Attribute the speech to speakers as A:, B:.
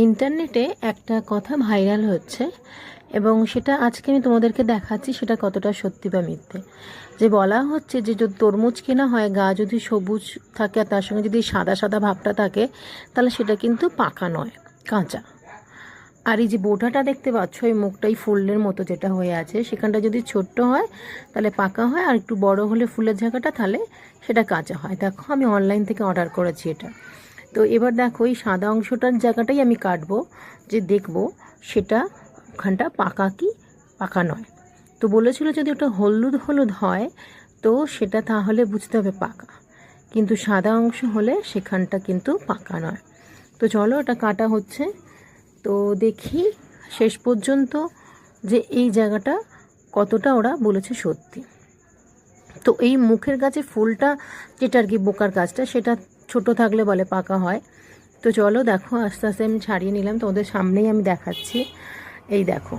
A: ইন্টারনেটে একটা কথা ভাইরাল হচ্ছে এবং সেটা আজকে আমি তোমাদেরকে দেখাচ্ছি সেটা কতটা সত্যি বা মিথ্যে। যে বলা হচ্ছে যে যদি তরমুজ কেনা হয়, গা যদি সবুজ থাকে আর তার সঙ্গে যদি সাদা সাদা ভাবটা থাকে, তাহলে সেটা কিন্তু পাকা নয়, কাঁচা। আর এই যে বোটাটা দেখতে পাচ্ছ, এই মুখটাই ফুলের মতো যেটা হয়ে আছে, সেখানটা যদি ছোট্ট হয় তাহলে পাকা হয়, আর একটু বড় হলে ফুলের ঝাঁকাটা তাহলে সেটা কাঁচা হয়। দেখো, আমি অনলাইন থেকে অর্ডার করেছি এটা। তো এবার দেখো, এই সাদা অংশটার জায়গাটাই আমি কাটবো, যে দেখবো সেটা ওখানটা পাকা কি পাকা নয়। তো বলেছিল যদি ওটা হলুদ হলুদ হয় তো সেটা তাহলে বুঝতে হবে পাকা, কিন্তু সাদা অংশ হলে সেখানটা কিন্তু পাকা নয়। তো চলো, এটা কাটা হচ্ছে। তো দেখি শেষ পর্যন্ত যে এই জায়গাটা কতটা ওরা বলেছে সত্যি। তো এই মুখের কাছে ফুলটা যেটা আর কি বোকার কাজটা, সেটা ছোট থাকলে বলে পাকা হয়। তো চলো দেখো, আস্তে আস্তে আমি ছাড়িয়ে নিলাম, তোমাদের সামনেই আমি দেখাচ্ছি। এই দেখো,